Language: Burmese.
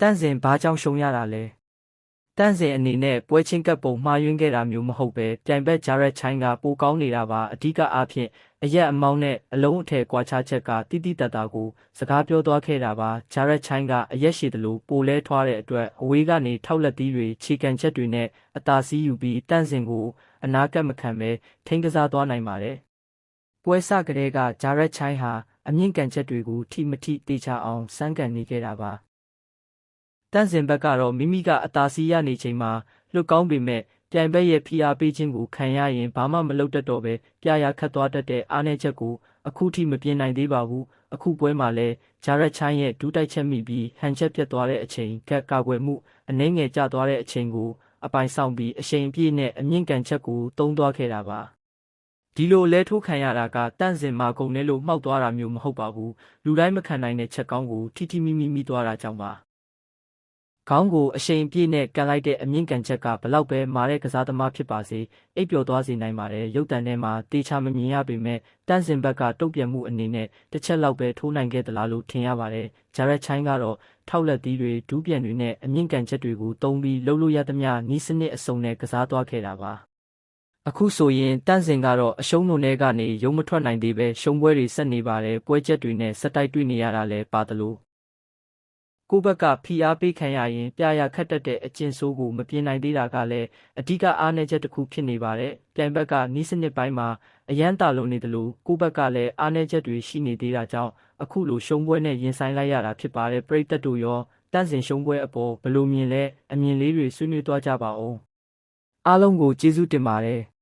န့်စင်ဘာကြောင့်ရှုံးရတာလဲတန့်စင်အနေနဲ့ပွဲချင်းကပ်ပုံမှားယွင်းခဲ့တာမျိုးမဟုတ်ပဲပြိုင်ဘက်ဂျာရက်ချိုင်းကပိုကောင်းနေတာပါအဓိကအားဖြင့်အရက်အမောင်းနဲ့အလုံးအထည်ကွာခြားချက်ကတိတိတတ်တာကိုစကားပြောသွားခဲ့တာပါဂျာရက်ချိုင်းကအရက်ရှိသလိုပိုလဲထွားတဲ့အတွက်အဝေးကနေထောက်လက်သီးတွေခြေကန်ချက်တွေနဲ့အသာစီးယူပြီးတန့်စင်ကိုအနာကပ်မခံပဲထိန်းကစားသွားနိုင်ပါတယ်ပွဲစကတည်းကဂျာရက်ချိုင်းဟာအမြင့်ကန်ချက်တွေကိုထိမထိတေချအောင်စမ်းကန်နေခဲ့တာပါတန့်စင်ဘက်ကတော့မိမိကအသာစီးရနေချိန်မှာလွတ်ကောင်းပေမဲ့ပြိုင်ဘက်ရဲ့ဖိအားပေးခြင်းကိုခံရရင်ဘာမှမလုပ်တတ်တော့ပဲပြရာခတ်သွားတတ်တဲ့အားနည်းချက်ကိုအခုထိမပြင်းနိုင်သေးပါဘူးအခုပွဲမှာလဲဂျာရက်ချိုင်းရဲ့ဒူးတိုက်ချက်မိပြီးဟန်ချက်ပြတ်သွားတဲ့အချိန်ကကာကွယ်မှုအနှဲငယ်ကျသွားတဲ့အချိန်ကိုအပိုင်ဆောင်ပြီးအရှိန်ပြည့်နဲ့အမြင့်ကန်ချက်ကိုတုံးသွားခဲ့တာပါဒီလိုလဲထိုးခံရတာကတန့်စင်မာကုန်နဲ့လို့မှောက်သွားတာမျိုးမဟုတ်ပါဘူးလူတိုင်းမခံနိုင်တဲ့ချက်ကောင်းကိုထိထိမိမိမိသွားတာကြောင့်ပါခေါင်းကိုအရှိန်ပြည့်နဲ့ကန်လိုက်တဲ့အမြင့်ကန်ချက်ကဘလောက်ပဲမာတဲ့ကစားသမားဖြစ်ပါစေအိပ်ပျော်သွားစေနိုင်ပါတယ်ရုပ်တံထဲမှာတေချာမမြင်ရပေမဲ့တန့်စင်ဘက်ကတုံ့ပြန်မှုအနေနဲ့တစ်ချက်လောက်ပဲထိုးနိုင်ခဲ့သလားလို့ထင်ရပါတယ်ဂျာရက်ချိုင်းကတော့ထောက်လက်သီးတွေဒူးပြန်တွေနဲ့အမြင့်ကန်ချက်တွေကိုတုံးပြီးလှုပ်လို့ရသမျှနီးစနစ်အစုံနဲ့ကစားသွားခဲ့တာပါအခုဆိုရင်တန့်စင်ကတော့အရှုံးလုံးထဲကနေရုံမထွက်နိုင်သေးပဲရှုံးပွဲတွေဆက်နေပါတယ်ပွဲချက်တွေနဲ့ဆက်တိုက်တွေ့နေရတာလည်းပါသလိုကိုဘက်ကဖိအားပေးခံရရင်ပြရာခတ်တတ်တဲ့အကျင့်ဆိုးကိုမပြင်းနိုင်သေးတာကလည်းအဓိကအားနည်းချက်တစ်ခုဖြစ်နေပါတယ်။ပြိုင်ဘက်ကနီးစနစ်ပိုင်းမှာအရန်တာလုံနေတယ်လို့ကိုဘက်ကလည်းအားနည်းချက်တွေရှိနေသေးတာကြောင့်အခုလိုရှုံးပွဲနဲ့ရင်ဆိုင်လိုက်ရတာဖြစ်ပါတယ်။ပရိသတ်တို့ရောတန့်စင်ရှုံးပွဲအပေါ်ဘယ်လိုမြင်လဲအမြင်လေးတွေဆွေးနွေးသွားကြပါဦး။အားလုံးကိုကျေးဇူးတင်ပါတယ်။